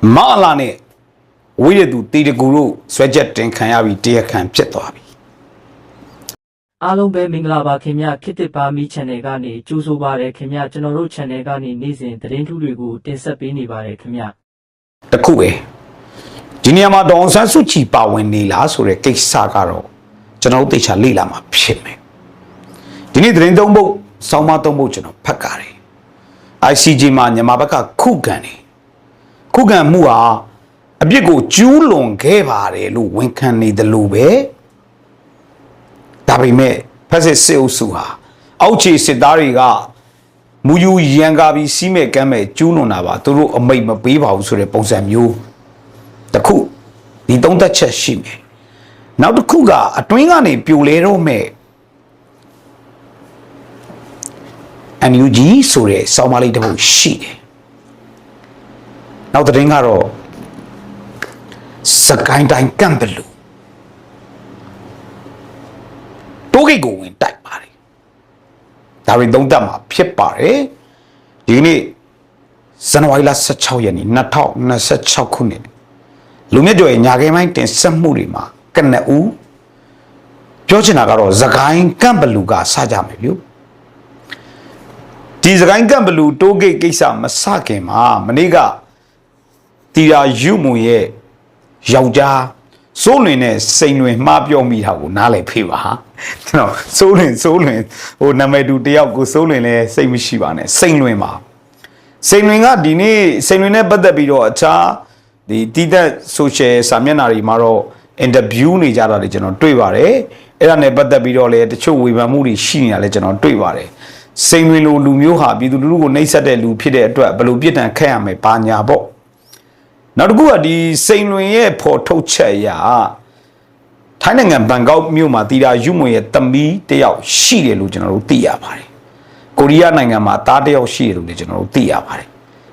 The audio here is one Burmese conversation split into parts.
Malane, we do the guru, sweat and canary, dear can pit to be. အားလုံးပဲမင်္ဂလာပါခင်ဗျခေတ်သစ်ပါမီ channel ကနေကြိုးဆိုပါရခင်ဗျကျွန်တော်တို့ channel ကနေနေ့စဉ်သတင်းထူးတွေကိုတင်ဆက်ပေးနေပါတယ်ခင်ဗျတခုပဲဒီနေရာမှာဒေါအောင်ဆန်းစုကြည်ပါဝင်နေလားဆိုတဲ့ကိစ္စကတော့ကျွန်တော်တို့သိချာလေ့လာမှာဖြစ်မယ်ဒီနေ့သတင်းသုံးဖို့စောင်းမသုံးဖို့ကျွန်တော်ဖတ်ကြတယ် ICJ မှာမြန်မာဘက်ကခုခံတယ်ခုခံမှုဟာအပြစ်ကိုကျူးလွန်ခဲ့ပါတယ်လို့ဝန်ခံနေတယ်လို့ပဲဒါပေမဲ့ဖက်စစ်စစ်အုပ်စုဟာအောက်ခြေစစ်သားတွေကမူယူရန်ကာပြီးစီးမဲ့ကမ်းမဲ့ကျူးလွန်တာပါသူတို့အမိတ်မပေးပါဘူးဆိုတဲ့ပုံစံမျိုးတခုဒီသုံးသက်ချက်ရှိမယ်နောက်တစ်ခုကအတွင်းကနေပြိုလဲတော့မဲ့ NUG ဆိုတဲ့စောင်းမလေးတစ်ပုဒ်ရှိတယ်နောက်သတင်းကတော့စကိုင်းတိုင်းကံပလူတိုးဂိတ်ကိုဝင်တိုက်ပါတယ်ဒါတွေသုံးသပ်မှာဖြစ်ပါတယ်ဒီနေ့ဇန်နဝါရီလ16ရက်နေ့2026ခုနှစ်လူမြင့်ကျော်ရဲ့ညာခင်းပိုင်းတင်ဆက်မှုတွေမှာကနဦးပြောချင်တာကတော့သခိုင်းကံပလူကစကြမယ်ဗျဒီသခိုင်းကံပလူတိုးဂိတ်ကိစ္စမစခင်မှာမနေ့ကတီရာယူမွန်ရဲ့ယောက်ျားစိုးလွင်နဲ့စိန်လွင်မှားပြောမိတာကိုနားလည်ဖေးပါကျွန်တော်စိုးလွင်ဟိုနာမည်တူတယောက်ကိုစိုးလွင်လဲစိတ်မရှိပါနဲ့စိန်လွင်ပါစိန်လွင်ကဒီနေ့စိန်လွင်နဲ့ပတ်သက်ပြီးတော့အခြားဒီတီးသက် social စာမျက်နှာတွေမှာတော့ interview နေကြတာတွေကျွန်တော်တွေ့ပါတယ်အဲ့ဒါနဲ့ပတ်သက်ပြီးတော့လဲတချို့ဝေဖန်မှုတွေရှိနေတာလဲကျွန်တော်တွေ့ပါတယ်စိန်လွင်လိုလူမျိုးဟာပြည်သူလူထုကိုနှိပ်စက်တဲ့လူဖြစ်တဲ့အတွက်ဘယ်လိုပြစ်ဒဏ်ခတ်ရမယ်ဘာညာပေါ့နောက်တစ်ခုကဒီစိန်လွင်ရဲ့ဖော်ထုတ်ချက်အရာထိုင်းနိုင်ငံဘန်ကောက်မြို့မှာတီရာယူမွန်ရဲ့သမီးတယောက်ရှိတယ်လို့ကျွန်တော်တို့သိရပါတယ်ကိုရီးယားနိုင်ငံမှာသားတယောက်ရှိတယ်လို့လည်းကျွန်တော်တို့သိရပါတယ်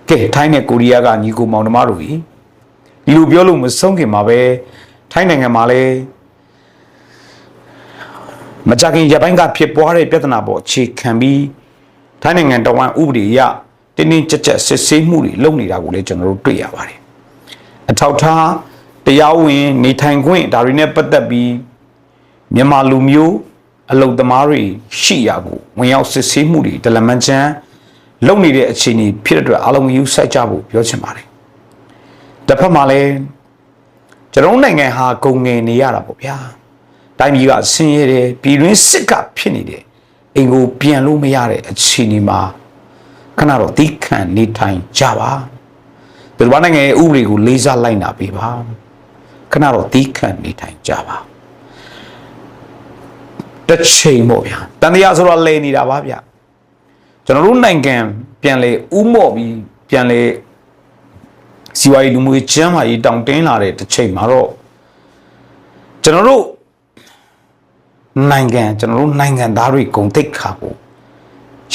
ကဲထိုင်းနဲ့ကိုရီးယားကညီကိုမောင်နှမတို့ကြီးဒီလိုပြောလို့မဆုံးခင်မှာပဲထိုင်းနိုင်ငံမှာလည်းမကြခင်ရပိုင်းကဖြစ်ပွားတဲ့ပြဿနာပေါ်အခြေခံပြီးထိုင်းနိုင်ငံတော်ဝန်ဥပဒေအရတင်းတင်းကြပ်ကြပ်စစ်ဆေးမှုတွေလုပ်နေတာကိုလည်းကျွန်တော်တို့တွေ့ရပါတယ်အထောက်ထားတရားဝင်နေထိုင်ခွင့်ဒါတွေနဲ့ပတ်သက်ပြီးမြန်မာလူမျိုးအလုံသမားတွေရှိရာကိုဝင်ရောက်စစ်ဆေးမှုတွေဒလမန်ချန်လုပ်နေတဲ့အခြေအနေဖြစ်တဲ့အတွက်အားလုံးယူဆိုင်ကြဖို့ပြောချင်ပါတယ်တစ်ဖက်မှာလည်းကျွန်တော်နိုင်ငံဟာဂုံငယ်နေရတာပေါ့ဗျာတိုင်းပြည်ကဆင်းရဲတယ်ပြည်တွင်းစစ်ကဖြစ်နေတယ်အိမ်ကိုပြန်လို့မရတဲ့အခြေအနေမှာခဏတော့တီးခန့်နေထိုင်ကြပါဒီဘာနိုင်ငံရဲ့ဥပဒေကိုလေးစားလိုက်နာပေးပါခဏတော့တီးခန့်နေထိုင်ကြပါတစ်ချိန်ပေါ့ဗျာတန်တရားဆိုတော့လဲနေတာပါဗျာကျွန်တော်တို့နိုင်ငံပြန်လေဥမော့ပြီးပြန်လေစီဝါရီလူမျိုးချမ်းမာရေးတောင်တင်းလာတဲ့တစ်ချိန်မှာတော့ကျွန်တော်တို့နိုင်ငံသားတွေဂုဏ်သိက္ခာကို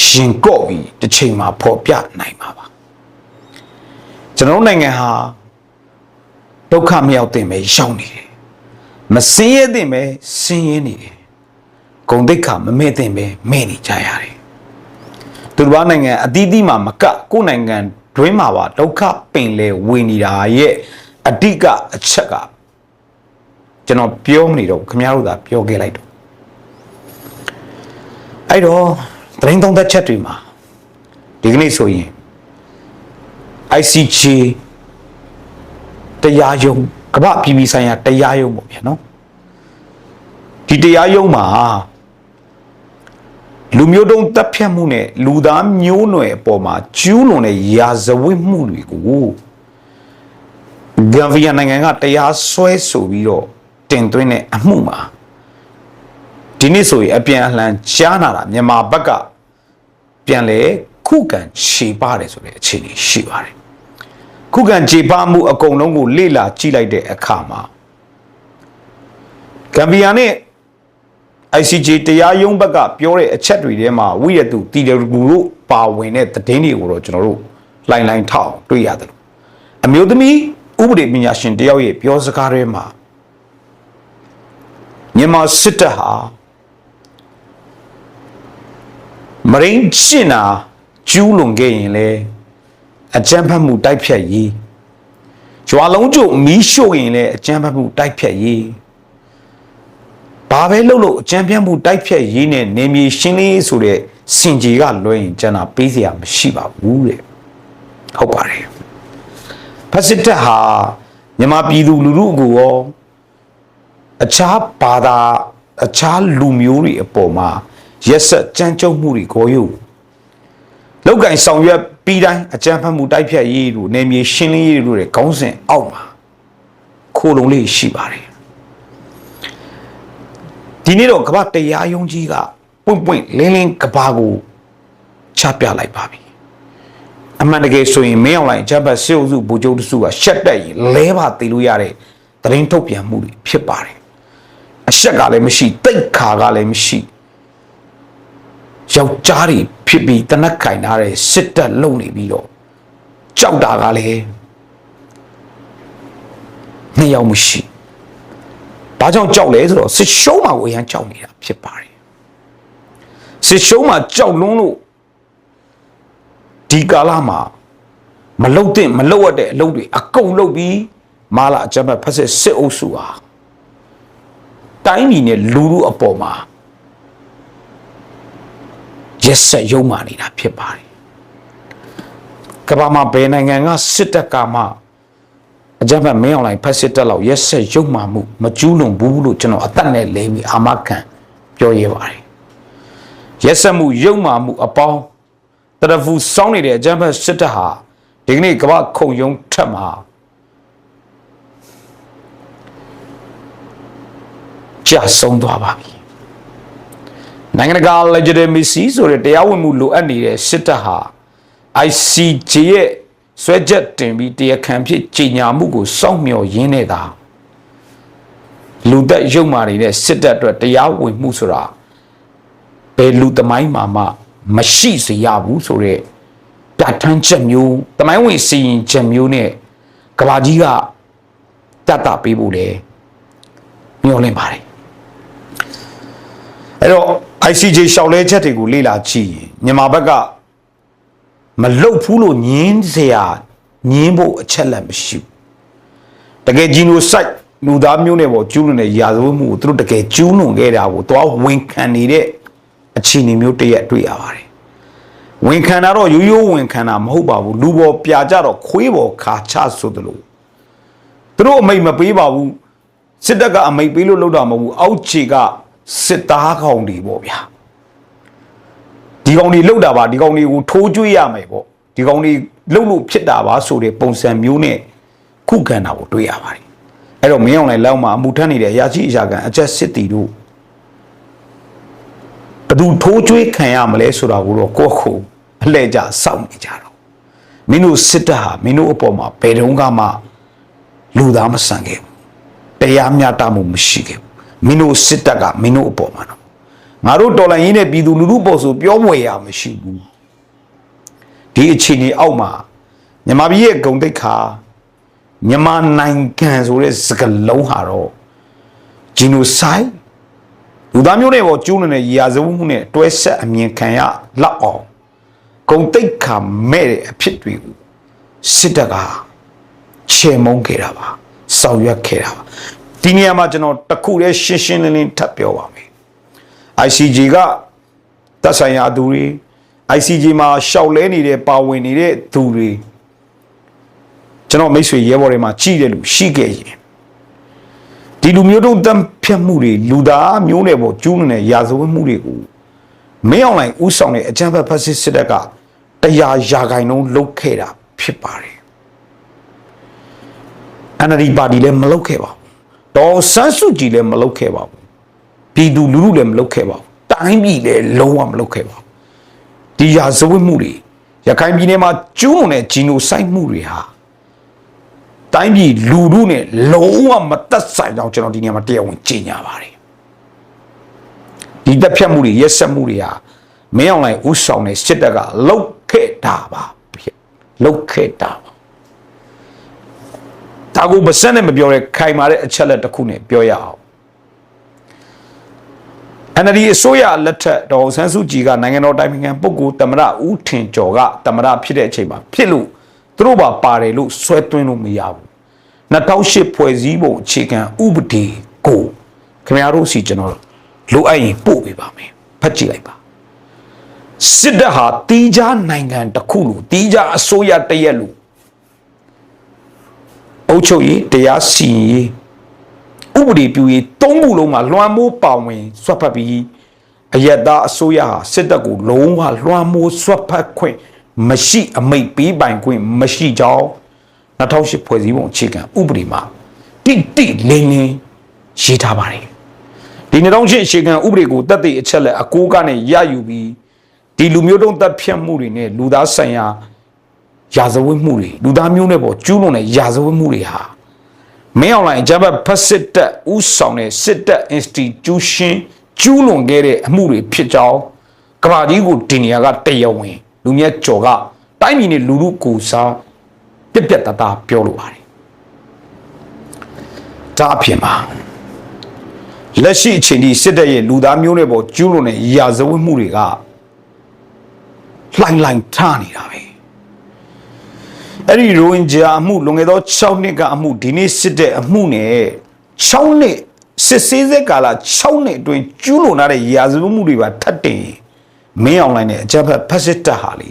ရှင်ကော့ပြီးတစ်ချိန်မှာဖော်ပြနိုင်မှာပါကျွန်တော်နိုင်ငံဟာဒုက္ခမရောက်တင်ပဲရောက်နေတယ်မစင်းရဲတင်ပဲစင်းရဲနေတယ်ဂုဏ်သိက္ခာမမဲ့တင်ပဲမဲ့နေကြရတယ်သူတို့နိုင်ငံအသီးသီးမှာမကကိုယ်နိုင်ငံတွင်းမှာပါဒုက္ခပင်လေဝင်နေတာရဲ့အဓိကအချက်ကကျွန်တော်ပြောမနေတော့ခင်ဗျားတို့သာပြောခဲ့လိုက်တော့အဲ့တော့သတင်းသုံးသက်ချက်တွေမှာဒီကနေ့ဆိုရင်ICJ တရားရုံးကမ္ဘာပြည်ပြည်ဆိုင်ရာတရားရုံးပေါ့ဗျာနော်ဒီတရားရုံးမှာလူမျိုးတုံးတပ်ဖြတ်မှုနဲ့လူသားမျိုးနွယ်အပေါ်မှာကျူးလွန်တဲ့ရာဇဝတ်မှုတွေကိုဂမ်ဘီယာနိုင်ငံကတရားစွဲဆိုပြီးတော့တင်သွင်းတဲ့အမှုမှာဒီနေ့ဆိုရင်အပြန်အလှန်ကြားနာတာမြန်မာဘက်ကပြန်လေခုခံခြေပါတယ်ဆိုတဲ့အခြေအနေရှိပါတယ်ခုခံခြေပမှုအကုန်လုံးကိုလေ့လာကြည့်လိုက်တဲ့အခါမှာဂမ်ဘီယာနဲ့ ICJ တရားရုံးဘက်ကပြောတဲ့အချက်တွေထဲမှာဝိရတုတီရဂူတို့ပါဝင်တဲ့သတင်းတွေကိုတော့ကျွန်တော်တို့လိုင်းထောက်တွေ့ရတယ်အမျိုးသမီးဥပဒေပညာရှင်တယောက်ရဲ့ပြောစကားတွေမှာမြန်မာစစ်တပ်ဟာမရင်းရှင်းတာကျူးလွန်ခဲ့ရင်လေအကြမ်းဖက်မှုတိုက်ဖြတ်ရေး ကျွာလုံးကျုပ်မီးရှို့ရင်လည်းအကြမ်းဖက်မှုတိုက်ဖြတ်ရေးဘာပဲလုပ်လို့အကြမ်းဖက်မှုတိုက်ဖြတ်ရေးနဲ့နေမြေရှင်းလင်းရေးဆိုတဲ့စင်ကြီးကလွှဲရင်ကျန်တာပေးစရာမရှိပါဘူးတဲ့ဟုတ်ပါတယ်ဖက်စစ်တပ်ဟာမြန်မာပြည်သူလူထုကိုရောအခြားဘာသာအခြားလူမျိုးတွေအပေါ်မှာရက်ဆက်ကြမ်းကြုတ်မှုတွေကိုယူလောက်ကင်ဆောင်ရွက်ပြီးတိုင်းအကြမ်းဖက်မှုတိုက်ဖြတ်ရေးတို့နေမြေရှင်းလင်းရေးတို့တဲ့ခေါင်းစဉ်အောက်မှာခိုးလုံလေးရှိပါတယ်ဒီနေ့တော့ကမ္ဘာတရားရုံးကြီးကပွင့်လင်းကဘာကိုချပြလိုက်ပါပြီအမှန်တကယ်ဆိုရင်မင်းအောင်လိုင်ဂျပန်စေအုပ်စုဗိုလ်ချုပ်တစုကရှက်တက်ရင်လဲပါတည်လို့ရတဲ့သတင်းထုတ်ပြန်မှုတွေဖြစ်ပါတယ်အရှက်ကလည်းမရှိတိတ်ခါကလည်းမရှိယောက်ျားတွေဖြစ်ပြီးတနက်ကင်ထားတဲ့စစ်တပ်လုံနေပြီးတော့ကြောက်တာကလည်းနှစ်ယောက်မရှိဘာကြောင့်ကြောက်လဲဆိုတော့စစ်ရှုံးမှာကိုအရန်ကြောက်နေတာဖြစ်ပါတယ်စစ်ရှုံးမှာကြောက်လွန်းလို့ဒီကာလမှာမလုတ်တဲ့မလုတ်ရတဲ့အလုပ်တွေအကုန်လုပ်ပြီးမာလာအကြမ်းဖက်ဖက်စစ်အုပ်စုဟာတိုင်းပြည်နဲ့လူလူအပေါ်မှာရက်ဆက်ရုံမာနေတာဖြစ်ပါတယ်ကမ္ဘာမှာဘယ်နိုင်ငံကစစ်တပ်ကမှအကြမ်းဖက်မင်းအောင်လှိုင်ဖက်စစ်တပ်လောက်ရက်ဆက်ရုံမာမှုမကျူးလွန်ဘူးလို့ကျွန်တော်အသက်နဲ့လဲပြီးအာမခံပြောရပါတယ်ရက်ဆက်မှုရုံမာမှုအပေါင်းတရဖူစောင်းနေတဲ့အကြမ်းဖက်စစ်တပ်ဟာဒီကနေ့ကမ္ဘာခုံရုံထက်မှာကြာဆုံးသွားပါပြီနိုင်ငံတကာ legitimacy ဆိုတဲ့တရားဝင်မှုလိုအပ်နေတဲ့စစ်တပ်ဟာ ICJ ရဲ့ဆွဲချက်တင်ပြီးတရားခံဖြစ်ကြီးညာမှုကိုစောင့်မျှော်ရင်းနေတာလူသက်ရုံမာနေတဲ့စစ်တပ်အတွက်တရားဝင်မှုဆိုတာဘယ်လူသမိုင်းမှာမရှိစေရဘူးဆိုတဲ့ပြဋ္ဌာန်းချက်မျိုးသမိုင်းဝင်စီရင်ချက်မျိုးနဲ့ကဘာကြီးကတတ်တာပေးဖို့လေမျှော်လင့်ပါတယ်အဲ့တော့ ICJ ရှောက်လဲချက်တွေကိုလေ့လာကြည့်ရင်မြန်မာဘက်ကမလုတ်ဘူးလို့ညင်းစရာညင်းဖို့အချက်လက်မရှိဘူးတကယ်ဂျီနိုဆိုက်လူသားမျိုးနဲ့ပေါ့ကျူးလွန်တဲ့ရာဇဝတ်မှုကိုသူတို့တကယ်ကျူးလွန်ခဲ့တာကိုတော့ဝန်ခံနေတဲ့အခြေအနေမျိုးတရက်တွေ့ရပါတယ်ဝန်ခံတာတော့ရိုးရိုးဝန်ခံတာမဟုတ်ပါဘူးလူပေါ်ပြကြတော့ခွေးပေါ်ခါချဆိုသလိုသူတို့အမိတ်မပေးပါဘူးစစ်တပ်ကအမိတ်ပေးလို့လုပ်တာမဟုတ်ဘူးအောက်ခြေကစစ်သားကောင်တွေပေါ့ဗျာဒီကောင်တွေလှုပ်တာပါဒီကောင်တွေကိုထိုးကျွေးရမယ်ပေါ့ဒီကောင်တွေလှုပ်လို့ဖြစ်တာပါဆိုတဲ့ပုံစံမျိုးနဲ့ခုခံတာကိုတွေ့ရပါတယ်အဲ့တော့မင်းအောင်လည်းလောက်မှာအမှုထမ်းနေတဲ့အရာရှိအရာခံအချက်စစ်တီတို့ဘသူထိုးကျွေးခံရမလဲဆိုတာကိုတော့ကိုယ့်ခုအလှည့်ကြစောင့်နေကြတော့မင်းတို့စစ်တပ်ဟာမင်းတို့အပေါ်မှာဘယ်တုန်းကမှလူသားမဆန်ခဲ့ဘူးတရားမျှတမှုမရှိခဲ့ဘူးမင်းတို့စစ်တပ်ကမင်းတို့အပေါ်မှာတော့ငါတို့တော်လှန်ရေးနဲ့ပြည်သူလူထုပေါ်ဆိုပြောဝယ်ရမရှိဘူးဒီအခြေအနေအောက်မှာမြန်မာပြည်ရဲ့ဂုဏ်သိက္ခာမြန်မာနိုင်ငံဆိုတဲ့စကားလုံးဟာတော့ဂျီနိုဆိုက်လူသားမျိုးတွေပေါ်ကျူးလွန်တဲ့ရာဇဝတ်မှုနဲ့တွဲဆက်အမြင်ခံရလောက်အောင်ဂုဏ်သိက္ခာမဲ့တဲ့အဖြစ်တွေကိုစစ်တပ်ကချေမှုန်းခဲ့တာပါဆောင်ရွက်ခဲ့တာပါဒီနေရာမှာကျွန်တော်တခုတည်းရှင်းရှင်းလင်းလင်းထပ်ပြောပါမယ် ICJ ကသက်ဆိုင်ရာသူတွေ ICJ မှာရှောက်လဲနေတဲ့ပါဝင်နေတဲ့သူတွေကျွန်တော်မိတ်ဆွေရဲဘော်တွေမှာကြီးတယ်လို့ရှိခဲ့ရင်ဒီလူမျိုးတို့တမ်းဖြတ်မှုတွေလူသားမျိုးတွေပေါ်ကျူးလွန်တဲ့ရာဇဝတ်မှုတွေကိုမင်းအောင်လှိုင်ဥဆောင်တဲ့အကြမ်းဖက်ဖက်စစ်တပ်က100% လုပ်ခဲ့တာဖြစ်ပါတယ် NLD ပါတီလည်းမလုပ်ခဲ့ပါဘူးဒေါ်စန်းစုကြည်လည်းမလုပ်ခဲ့ပါဘူးပြည်သူလူထုလည်းမလုပ်ခဲ့ပါဘူးတိုင်းပြည်လည်းလုံးဝမလုပ်ခဲ့ပါဘူးဒီရာဇဝတ်မှုတွေရခိုင်ပြည်နယ်မှာကျူးလွန်တဲ့ဂျီနိုဆိုက်မှုတွေဟာတိုင်းပြည်လူထုနဲ့လုံးဝမသက်ဆိုင်တော့ကျွန်တော်ဒီနေရာမှာတရားဝင်ကြေညာပါတယ်ဒီတပ်ဖြတ်မှုတွေရက်စက်မှုတွေဟာမင်းအောင်လှိုင်ဥဆောင်တဲ့စစ်တပ်ကလုတ်ခဲ့တာပါလုတ်ခဲ့တာပါဒါကိုမစက်နဲ့မပြောရဲခိုင်မာတဲ့အချက်လက်တစ်ခုနဲ့ပြောရအောင် NLD အစိုးရလက်ထက်ဒေါ်ဆန်းစုကြည်ကနိုင်ငံတော်တိုင်ပင်ခံပုဂ္ဂိုလ်သမ္မတဦးထင်ကျော်ကသမ္မတဖြစ်တဲ့အချိန်မှာဖြစ်လို့သူတို့ပါပါတယ်လို့ဆွဲသွင်းလို့မရဘူး 2008ဖွဲ့စည်းပုံအခြေခံဥပဒေကိုခင်ဗျားတို့စီကျွန်တော်လိုအပ်ရင်ပို့ပေးပါမယ်ဖတ်ကြည့်လိုက်ပါစစ်တပ်ဟာတီးခြားနိုင်ငံတစ်ခုလို့တီးခြားအစိုးရတရက်လို့အုပ်ချုပ်ရေးတရားစီရင်ရေးဥပဒေပြုရေးသုံးခုလုံးမှာလွှမ်းမိုးပါဝင်ဆွတ်ဖက်ပြီးအယက်သားအစိုးရဟာစစ်တပ်ကိုလုံးဝလွှမ်းမိုးဆွတ်ဖက်ခွင့်မရှိအမိတ်ပေးပိုင်ခွင့်မရှိကြောင်း2008ဖွဲ့စည်းပုံအခြေခံဥပဒေမှာတိလင်းရေးထားပါတယ်ဒီ2008အခြေခံဥပဒေကိုတက်တဲ့အချက်လက်အကိုးကနေရယူပြီးဒီလူမျိုးတုံးတပ်ဖြတ်မှုတွေနဲ့လူသားဆိုင်ရာရာဇဝတ်မှုတွေလူသားမျိုးနဲ့ပေါ်ကျူးလွန်တဲ့ရာဇဝတ်မှုတွေဟာမင်းအောင်လှိုင်ဂျပန်ဖက်စစ်တပ်ဥဆောင်တဲ့စစ်တပ် institution ကျူးလွန်ခဲ့တဲ့အမှုတွေဖြစ်ကြောင်းကမ္ဘာကြီးကိုတင်နေရကတရားဝင်လူမြတ်ကျော်ကတိုင်းပြည်နဲ့လူလူကိုစားပြက်တသားပြောလိုပါတယ်ဒါအဖြစ်မှာလက်ရှိအချိန်ဒီစစ်တပ်ရဲ့လူသားမျိုးနဲ့ပေါ်ကျူးလွန်တဲ့ရာဇဝတ်မှုတွေကလှိုင်ထားနေတာပဲအဲ့ဒီရိုဟင်ဂျာအမှုလွန်ခဲ့သော6နှစ်ကအမှုဒီနေ့စစ်တဲ့အမှုနဲ့6နှစ်စစ်ဆေးစက်ကာလ6နှစ်အတွင်းကျူးလွန်ထားတဲ့ရာဇဝတ်မှုတွေပါထပ်တင်မင်းအောင်လှိုင်နဲ့အကြမ်းဖက်စစ်တပ်ဟာလေ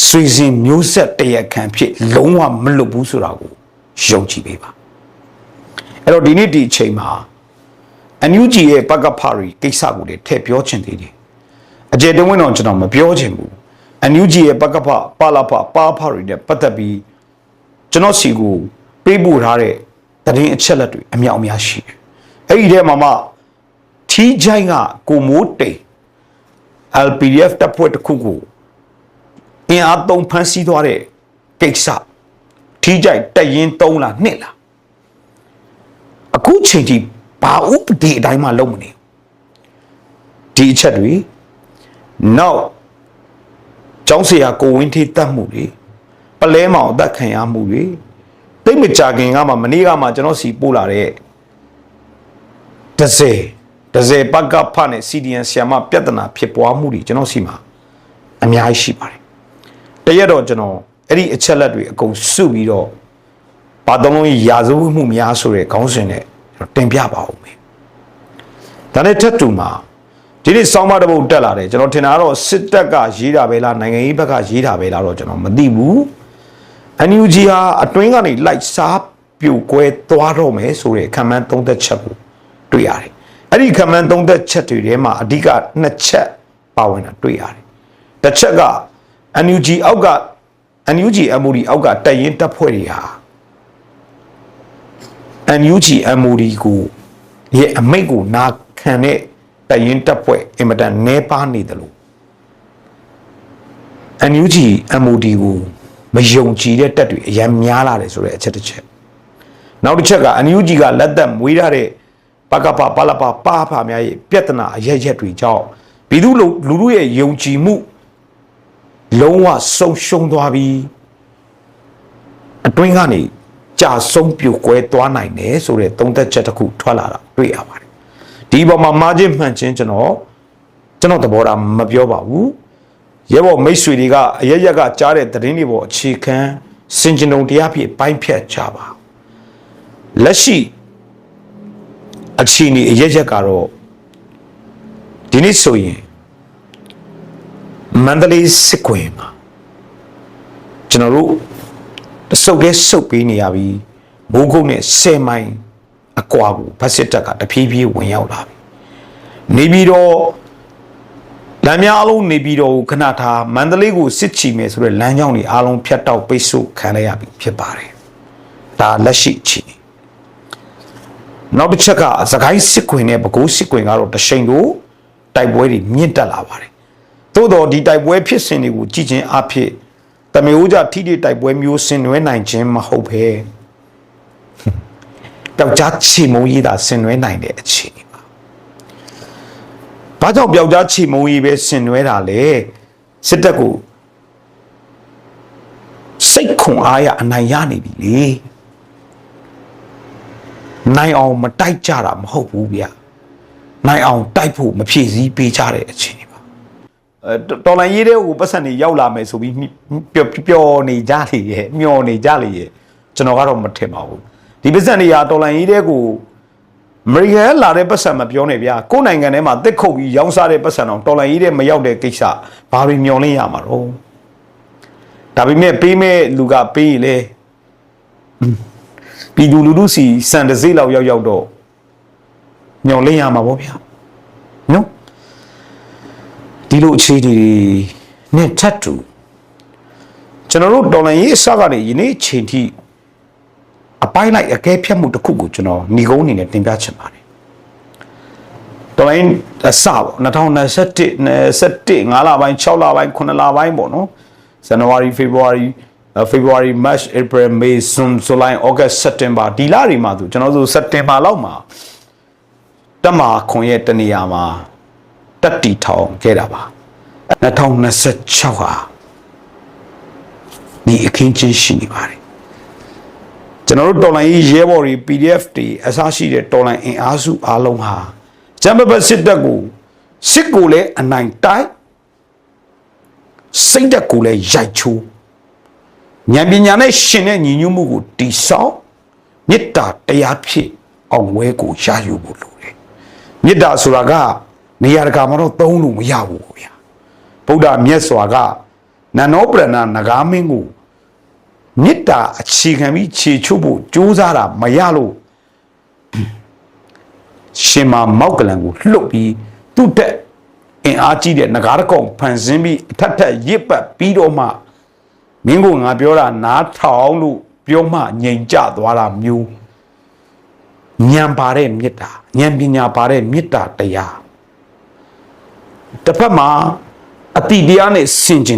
ဆွေစဉ်မျိုးဆက်တရခံဖြစ်လုံးဝမလွတ်ဘူးဆိုတာကိုယုံကြည်ပေးပါအဲ့တော့ဒီနေ့ဒီအချိန်မှာNUGရဲ့ပကဖရီကိစ္စကိုလည်းထည့်ပြောချင်သေးတယ်အကျေတဝင်းတော့ကျွန်တော်မပြောချင်ဘူးNUGရဲ့ပကဖပါလာဖပါဖရီနဲ့ပတ်သက်ပြီးကျွန်တော်စီကိုပေးပို့ထားတဲ့သတင်းအချက်လက်တွေအမြောက်အများရှိတယ်အဲ့ဒီထဲမှာမှထီးချိုင်းကကိုမိုးတိန် LPDF တပ်ဖွဲ့တစ်ခုကိုအင်အားသုံးဖမ်းဆီးသွားတဲ့ကိစ္စထီးချိုင်းတက်ရင်3လား2လားအခုချိန်ထိဘာဥပဒေအတိုင်းမှလုံးမနေဒီအချက်တွေနောက်ကျောင်းဆရာကိုဝင်းထေးတတ်မှုတွေပလဲမောင်အသက်ခံရမှုတွေတိတ်မကြခင်ကမှမနေ့ကမှကျွန်တော်စီပို့လာတဲ့ဒဇယ်ပကဖနဲ့ CDN ဆီယမပြဿနာဖြစ်ပွားမှုတွေကျွန်တော်စီမှာအများကြီးရှိပါတယ်တရက်တော့ကျွန်တော်အဲ့ဒီအချက်လက်တွေအကုန်စုပြီးတော့ဘာသုံးလုံးရာဇဝတ်မှုများဆိုတဲ့ခေါင်းစဉ်နဲ့တင်ပြပါဦးမယ်ဒါနဲ့ထပ်တူမှာဒီနေ့စောင်းမတပုတ်တက်လာတယ်ကျွန်တော်ထင်တာကတော့စစ်တပ်ကရေးတာပဲလားနိုင်ငံရေးဘက်ကရေးတာပဲလားတော့ကျွန်တော်မသိဘူး NUG ဟာအတွင်းကနေလိုက်စားပြိုကွဲသွားတော့မယ်ဆိုတဲ့ခံမှန်းသုံးသက်ချက်ကိုတွေ့ရတယ်အဲ့ဒီခံမှန်းသုံးသက်ချက်တွေထဲမှာအဓိက2ချက်ပါဝင်တာတွေ့ရတယ်တစ်ချက်က NUG အောက်က NUG MOD အောက်ကတပ်ရင်းတပ်ဖွဲ့တွေဟာ NUG MOD ကိုရဲ့အမိတ်ကိုနာခံတဲ့တပ်ရင်းတပ်ဖွဲ့အင်မတန်နှဲပါနေတယ်လို့ NUG MOD ကိုမယုံကြည်တဲ့တပ်တွေအများများလာတယ်ဆိုတဲ့အချက်တစ်ချက်နောက်တစ်ချက်က NUG ကလက်သက်မွေးထားတဲ့ပကပပလပပါဖာများရဲ့ပြဿနာအရက်တွေကြောင့်ပြည်သူလူထုရဲ့ယုံကြည်မှုလုံးဝဆုံးရှုံးသွားပြီးအတွင်းကနေကြာဆုံးပြိုကွဲသွားနိုင်တယ်ဆိုတဲ့သုံးသက်ချက်တစ်ခုထွက်လာတာတွေ့ရပါတယ်ဒီပေါ်မှာမာချင်းမှန်ချင်းကျွန်တော်သဘောထားမပြောပါဘူးရဲဘော်မိတ်ဆွေတွေကအရရက်ကကြားတဲ့သတင်းတွေပေါ်အခြေခံစင်ကြင်ုံတရားဖြစ်ပိုင်းဖြတ်ကြပါလက်ရှိအခြေအနေအရရက်ကတော့ဒီနေ့ဆိုရင်မန္တလေးစစ်ကွင်းမှာကျွန်တော်တို့စုပ်ပေးနေရပြီးမိုးကုတ်နဲ့10မိုင်အကွာကိုဗတ်စစ်တပ်ကတဖြည်းဖြည်းဝင်ရောက်လာပြီနေပြီးတော့လမ်းများအလုံးနေပြီးတော့ခဏထားမန္တလေးကိုစစ်ချီမယ်ဆိုတဲ့လမ်းကြောင်းတွေအားလုံးဖြတ်တောက်ပိတ်ဆို့ခံရပြီဖြစ်ပါတယ်ဒါလက်ရှိအခြေအနေနောက်တစ်ချက်ကစကိုင်းစစ်ကွင်းနဲ့ပဲခူးစစ်ကွင်းကတော့တရှိန်တို့တိုက်ပွဲတွေမြင့်တက်လာပါတယ်သို့တော့ဒီတိုက်ပွဲဖြစ်စဉ်တွေကိုကြည့်ချင်းအဖြစ်တမျိုးကြထိတိတိုက်ပွဲမျိုးဆင်နွှဲနိုင်ခြင်းမဟုတ်ဘဲပျောက်ကြားချေမုံရေးတာဆင်နွှဲနိုင်တဲ့အခြေအနေပါဘာကြောင့်ပျောက်ကြားချေမုံရေးပဲဆင်နွှဲတာလဲစစ်တပ်ကိုစိတ်ခွန်အားရအနိုင်ရနေပြီလေနိုင်အောင်မတိုက်ကြတာမဟုတ်ဘူးဗျနိုင်အောင်တိုက်ဖို့မဖြည့်စည်းပေးကြတဲ့အခြေအနေပါတော်လိုင်းရေးတဲ့ကိုပတ်စံနေရောက်လာမယ်ဆိုပြီးပျော်နေကြလေရဲ့မျောနေကြလေရဲ့ ကျွန်တော်ကတော့မထင်ပါဘူးဒီပတ်စံနေရာတော်လိုင်းကြီးတဲ့ကိုအမေရိကန်လာတဲ့ပတ်စံမပြောနဲ့ဗျာကိုယ်နိုင်ငံထဲမှာတစ်ခုတ်ပြီးရောင်းစားတဲ့ပတ်စံတော့တော်လိုင်းကြီးတဲ့မရောက်တဲ့ကိစ္စဘာတွေမျောလင်းရမှာတော့ဒါပေမဲ့ပေးမဲ့လူကပေးလေပြည်သူလူထုစီစံတစိလောက်ရောက်တော့မျောလင်းရမှာပေါ့ဗျာနော်ဒီလိုအခြေအနေနဲ့ထပ်တူကျွန်တော်တို့တော်လိုင်းရေးအစကနေယနေ့ချိန်ထိအပိုင်းလိုက်အကဲဖြတ်မှုတစ်ခုကိုကျွန်တော်ညီကုန်းအနေနဲ့တင်ပြချင်ပါတယ်တော်လိုင်းအစပေါ့2021 5လပိုင်း6လပိုင်း9လပိုင်းပေါ့နော် January February March April May June July August September ဒီလတွေမှာကျွန်တော်တို့ September လောက်မှာတက်မှာခွန်ရဲ့တနေရာမှာတက်တီထောင်ခဲ့တာပါ2026ဟာဒီအခင်းချင်းရှိနေပါတယ်ကျွန်တော်တို့တော်လိုင်းရဲဘော်တွေ PDF တွေအစားရှိတဲ့တော်လိုင်းအင်အားစုအားလုံးဟာဂျမ်ဘတ်စစ်တပ်ကိုစစ်ကိုလည်းအနိုင်တိုက်စိတ်ဓာတ်ကိုလည်းရိုက်ချိုးဉာဏ်ပညာနဲ့ရှင်တဲ့ညီညွတ်မှုကိုတိဆောက်မေတ္တာတရားဖြစ်အောင်ဝဲကိုရယူဖို့လိုတယ်မေတ္တာဆိုတာကနေရာတကာမှာတော့သုံးလို့မရဘူးဗျာဗုဒ္ဓမြတ်စွာကနန္ဒောပရဏနဂါမင်းကိုမေတ္တာအခြေခံပြီးခြေချုပ်ဖို့ကြိုးစားတာမရလို့ရှင်မာမောက်ကလန်ကိုလှုပ်ပြီးသူ့တဲ့အင်အားကြီးတဲ့နဂါရကောင်ဖန်ဆင်းပြီးအထက်ထက်ရစ်ပတ်ပြီးတော့မှမင်းကိုငါပြောတာနားထောင်လို့ပြောမှငြိမ်ကြသွားတာမျိုးဉာဏ်ပါတဲ့မေတ္တာဉာဏ်ပညာပါတဲ့မေတ္တာတရားတစ်ဖက်မှာအတိတရားနဲ့ဆင်ခြင်